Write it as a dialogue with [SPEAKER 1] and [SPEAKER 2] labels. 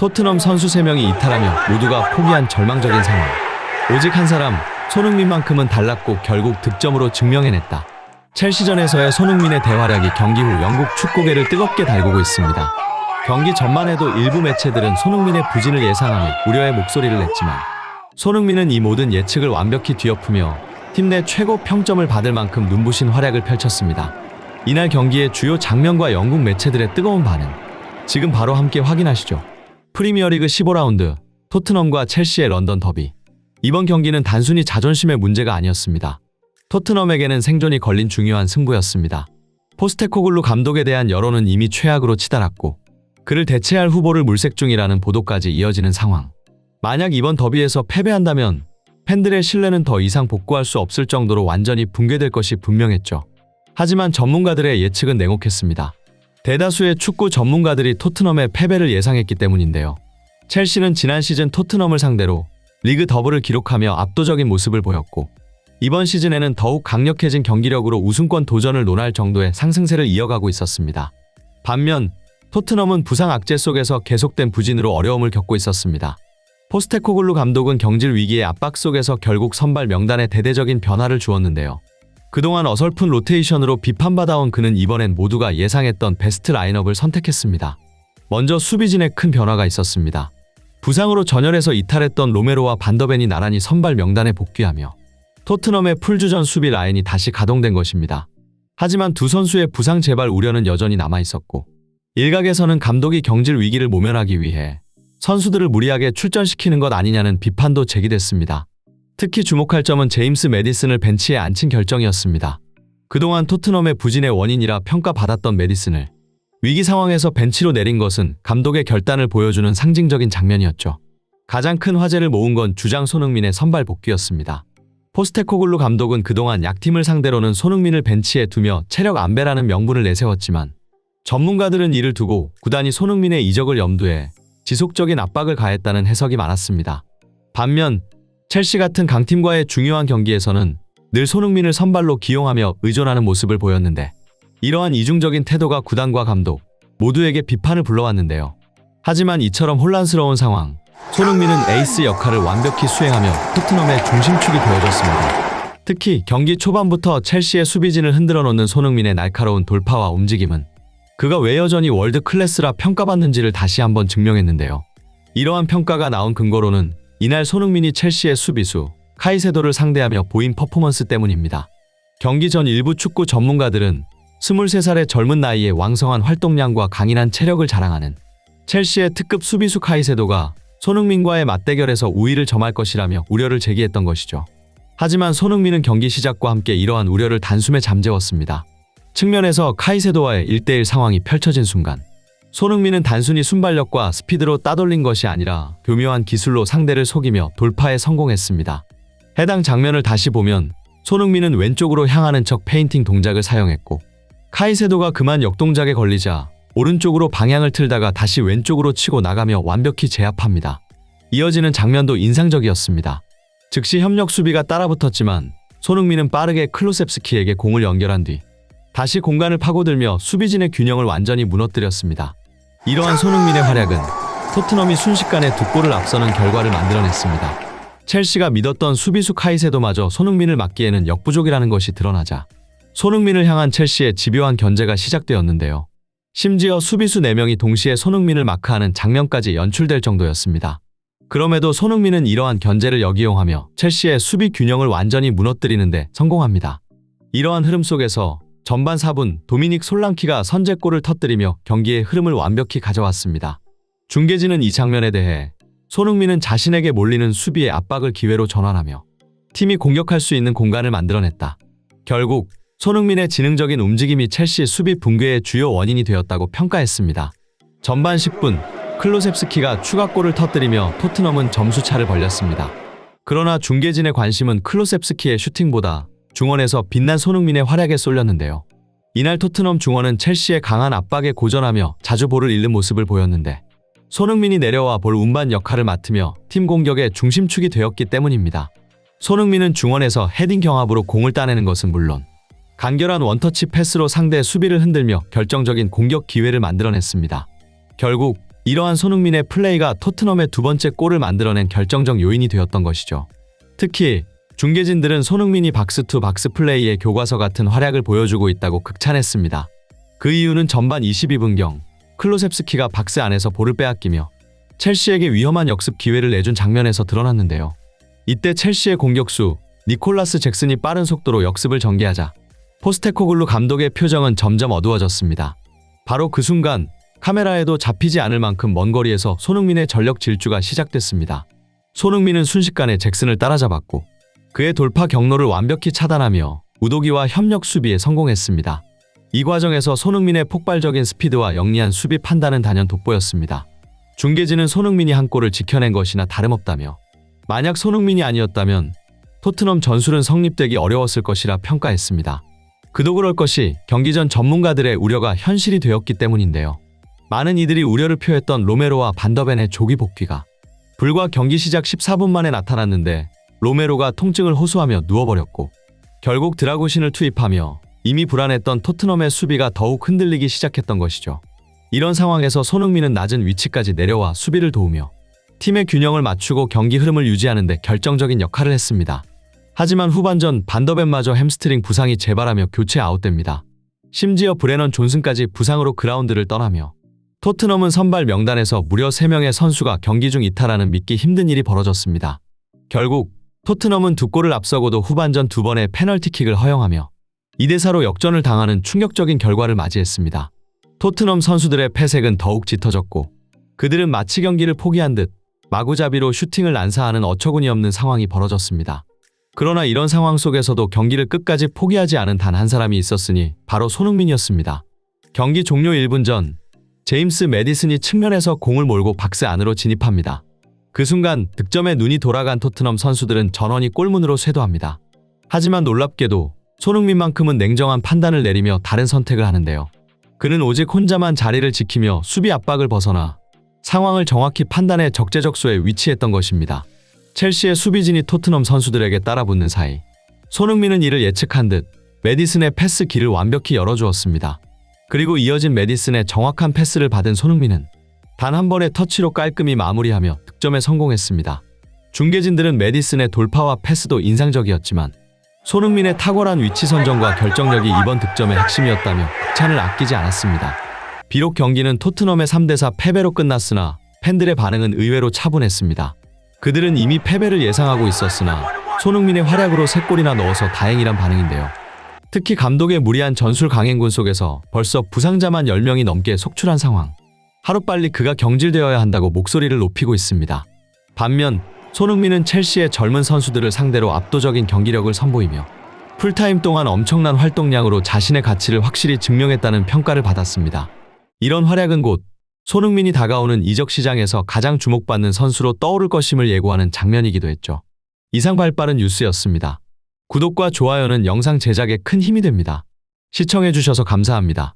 [SPEAKER 1] 토트넘 선수 3명이 이탈하며 모두가 포기한 절망적인 상황. 오직 한 사람, 손흥민만큼은 달랐고 결국 득점으로 증명해냈다. 첼시전에서의 손흥민의 대활약이 경기 후 영국 축구계를 뜨겁게 달구고 있습니다. 경기 전만 해도 일부 매체들은 손흥민의 부진을 예상하며 우려의 목소리를 냈지만 손흥민은 이 모든 예측을 완벽히 뒤엎으며 팀 내 최고 평점을 받을 만큼 눈부신 활약을 펼쳤습니다. 이날 경기의 주요 장면과 영국 매체들의 뜨거운 반응, 지금 바로 함께 확인하시죠. 프리미어리그 15라운드, 토트넘과 첼시의 런던 더비. 이번 경기는 단순히 자존심의 문제가 아니었습니다. 토트넘에게는 생존이 걸린 중요한 승부였습니다. 포스테코글루 감독에 대한 여론은 이미 최악으로 치달았고 그를 대체할 후보를 물색 중이라는 보도까지 이어지는 상황. 만약 이번 더비에서 패배한다면 팬들의 신뢰는 더 이상 복구할 수 없을 정도로 완전히 붕괴될 것이 분명했죠. 하지만 전문가들의 예측은 냉혹했습니다. 대다수의 축구 전문가들이 토트넘의 패배를 예상했기 때문인데요. 첼시는 지난 시즌 토트넘을 상대로 리그 더블을 기록하며 압도적인 모습을 보였고 이번 시즌에는 더욱 강력해진 경기력으로 우승권 도전을 논할 정도의 상승세를 이어가고 있었습니다. 반면 토트넘은 부상 악재 속에서 계속된 부진으로 어려움을 겪고 있었습니다. 포스테코글루 감독은 경질 위기의 압박 속에서 결국 선발 명단에 대대적인 변화를 주었는데요. 그동안 어설픈 로테이션으로 비판받아온 그는 이번엔 모두가 예상했던 베스트 라인업을 선택했습니다. 먼저 수비진에 큰 변화가 있었습니다. 부상으로 전열에서 이탈했던 로메로와 반더벤이 나란히 선발 명단에 복귀하며 토트넘의 풀주전 수비 라인이 다시 가동된 것입니다. 하지만 두 선수의 부상 재발 우려는 여전히 남아있었고 일각에서는 감독이 경질 위기를 모면하기 위해 선수들을 무리하게 출전시키는 것 아니냐는 비판도 제기됐습니다. 특히 주목할 점은 제임스 매디슨을 벤치에 앉힌 결정이었습니다. 그동안 토트넘의 부진의 원인이라 평가받았던 매디슨을 위기 상황에서 벤치로 내린 것은 감독의 결단을 보여주는 상징적인 장면이었죠. 가장 큰 화제를 모은 건 주장 손흥민의 선발 복귀였습니다. 포스테코글루 감독은 그동안 약팀을 상대로는 손흥민을 벤치에 두며 체력 안배라는 명분을 내세웠지만 전문가들은 이를 두고 구단이 손흥민의 이적을 염두에 지속적인 압박을 가했다는 해석이 많았습니다. 반면 첼시 같은 강팀과의 중요한 경기에서는 늘 손흥민을 선발로 기용하며 의존하는 모습을 보였는데 이러한 이중적인 태도가 구단과 감독 모두에게 비판을 불러왔는데요. 하지만 이처럼 혼란스러운 상황, 손흥민은 에이스 역할을 완벽히 수행하며 토트넘의 중심축이 되어줬습니다. 특히 경기 초반부터 첼시의 수비진을 흔들어 놓는 손흥민의 날카로운 돌파와 움직임은 그가 왜 여전히 월드 클래스라 평가받는지를 다시 한번 증명했는데요. 이러한 평가가 나온 근거로는 이날 손흥민이 첼시의 수비수 카이세도를 상대하며 보인 퍼포먼스 때문입니다. 경기 전 일부 축구 전문가들은 23살의 젊은 나이에 왕성한 활동량과 강인한 체력을 자랑하는 첼시의 특급 수비수 카이세도가 손흥민과의 맞대결에서 우위를 점할 것이라며 우려를 제기했던 것이죠. 하지만 손흥민은 경기 시작과 함께 이러한 우려를 단숨에 잠재웠습니다. 측면에서 카이세도와의 1대1 상황이 펼쳐진 순간 손흥민은 단순히 순발력과 스피드로 따돌린 것이 아니라 교묘한 기술로 상대를 속이며 돌파에 성공했습니다. 해당 장면을 다시 보면 손흥민은 왼쪽으로 향하는 척 페인팅 동작을 사용했고 카이세도가 그만 역동작에 걸리자 오른쪽으로 방향을 틀다가 다시 왼쪽으로 치고 나가며 완벽히 제압합니다. 이어지는 장면도 인상적이었습니다. 즉시 협력 수비가 따라붙었지만 손흥민은 빠르게 클루셉스키에게 공을 연결한 뒤 다시 공간을 파고들며 수비진의 균형을 완전히 무너뜨렸습니다. 이러한 손흥민의 활약은 토트넘이 순식간에 두 골을 앞서는 결과를 만들어냈습니다. 첼시가 믿었던 수비수 카이세도마저 손흥민을 막기에는 역부족이라는 것이 드러나자 손흥민을 향한 첼시의 집요한 견제가 시작되었는데요. 심지어 수비수 4명이 동시에 손흥민을 마크하는 장면까지 연출될 정도였습니다. 그럼에도 손흥민은 이러한 견제를 역이용하며 첼시의 수비 균형을 완전히 무너뜨리는 데 성공합니다. 이러한 흐름 속에서 전반 4분 도미닉 솔랑키가 선제골을 터뜨리며 경기의 흐름을 완벽히 가져왔습니다. 중계진은 이 장면에 대해 손흥민은 자신에게 몰리는 수비의 압박을 기회로 전환하며 팀이 공격할 수 있는 공간을 만들어냈다. 결국 손흥민의 지능적인 움직임이 첼시 수비 붕괴의 주요 원인이 되었다고 평가했습니다. 전반 10분 클로셉스키가 추가골을 터뜨리며 토트넘은 점수차를 벌렸습니다. 그러나 중계진의 관심은 클로셉스키의 슈팅보다 중원에서 빛난 손흥민의 활약에 쏠렸는데요. 이날 토트넘 중원은 첼시의 강한 압박에 고전하며 자주 볼을 잃는 모습을 보였는데 손흥민이 내려와 볼 운반 역할을 맡으며 팀 공격의 중심축이 되었기 때문입니다. 손흥민은 중원에서 헤딩 경합으로 공을 따내는 것은 물론 간결한 원터치 패스로 상대의 수비를 흔들며 결정적인 공격 기회를 만들어냈습니다. 결국 이러한 손흥민의 플레이가 토트넘의 두 번째 골을 만들어낸 결정적 요인이 되었던 것이죠. 특히 중계진들은 손흥민이 박스2 박스 플레이의 교과서 같은 활약을 보여주고 있다고 극찬했습니다. 그 이유는 전반 22분경 클로셉스키가 박스 안에서 볼을 빼앗기며 첼시에게 위험한 역습 기회를 내준 장면에서 드러났는데요. 이때 첼시의 공격수 니콜라스 잭슨이 빠른 속도로 역습을 전개하자 포스테코글루 감독의 표정은 점점 어두워졌습니다. 바로 그 순간 카메라에도 잡히지 않을 만큼 먼 거리에서 손흥민의 전력 질주가 시작됐습니다. 손흥민은 순식간에 잭슨을 따라잡았고 그의 돌파 경로를 완벽히 차단하며 우도기와 협력 수비에 성공했습니다. 이 과정에서 손흥민의 폭발적인 스피드와 영리한 수비 판단은 단연 돋보였습니다. 중계진은 손흥민이 한 골을 지켜낸 것이나 다름없다며 만약 손흥민이 아니었다면 토트넘 전술은 성립되기 어려웠을 것이라 평가했습니다. 그도 그럴 것이 경기 전 전문가들의 우려가 현실이 되었기 때문인데요. 많은 이들이 우려를 표했던 로메로와 반더벤의 조기 복귀가 불과 경기 시작 14분 만에 나타났는데 로메로가 통증을 호소하며 누워버렸고 결국 드라구신을 투입하며 이미 불안했던 토트넘의 수비가 더욱 흔들리기 시작했던 것이죠. 이런 상황에서 손흥민은 낮은 위치까지 내려와 수비를 도우며 팀의 균형을 맞추고 경기 흐름을 유지하는 데 결정적인 역할을 했습니다. 하지만 후반전 반더벤마저 햄스트링 부상이 재발하며 교체 아웃됩니다. 심지어 브레넌 존슨까지 부상으로 그라운드를 떠나며 토트넘은 선발 명단에서 무려 3명의 선수가 경기 중 이탈하는 믿기 힘든 일이 벌어졌습니다. 결국 토트넘은 2골을 앞서고도 후반전 2번의 페널티킥을 허용하며 2대4로 역전을 당하는 충격적인 결과를 맞이했습니다. 토트넘 선수들의 패색은 더욱 짙어졌고 그들은 마치 경기를 포기한 듯 마구잡이로 슈팅을 난사하는 어처구니없는 상황이 벌어졌습니다. 그러나 이런 상황 속에서도 경기를 끝까지 포기하지 않은 단 한 사람이 있었으니 바로 손흥민이었습니다. 경기 종료 1분 전 제임스 매디슨이 측면에서 공을 몰고 박스 안으로 진입합니다. 그 순간 득점에 눈이 돌아간 토트넘 선수들은 전원이 골문으로 쇄도합니다. 하지만 놀랍게도 손흥민만큼은 냉정한 판단을 내리며 다른 선택을 하는데요. 그는 오직 혼자만 자리를 지키며 수비 압박을 벗어나 상황을 정확히 판단해 적재적소에 위치했던 것입니다. 첼시의 수비진이 토트넘 선수들에게 따라붙는 사이 손흥민은 이를 예측한 듯 매디슨의 패스 길을 완벽히 열어주었습니다. 그리고 이어진 매디슨의 정확한 패스를 받은 손흥민은 단 한 번의 터치로 깔끔히 마무리하며 득점에 성공했습니다. 중계진들은 매디슨의 돌파와 패스도 인상적이었지만 손흥민의 탁월한 위치 선정과 결정력이 이번 득점의 핵심이었다며 극찬을 아끼지 않았습니다. 비록 경기는 토트넘의 3대4 패배로 끝났으나 팬들의 반응은 의외로 차분했습니다. 그들은 이미 패배를 예상하고 있었으나 손흥민의 활약으로 3골이나 넣어서 다행이란 반응인데요. 특히 감독의 무리한 전술 강행군 속에서 벌써 부상자만 10명이 넘게 속출한 상황. 하루빨리 그가 경질되어야 한다고 목소리를 높이고 있습니다. 반면 손흥민은 첼시의 젊은 선수들을 상대로 압도적인 경기력을 선보이며 풀타임 동안 엄청난 활동량으로 자신의 가치를 확실히 증명했다는 평가를 받았습니다. 이런 활약은 곧 손흥민이 다가오는 이적 시장에서 가장 주목받는 선수로 떠오를 것임을 예고하는 장면이기도 했죠. 이상 발빠른 뉴스였습니다. 구독과 좋아요는 영상 제작에 큰 힘이 됩니다. 시청해주셔서 감사합니다.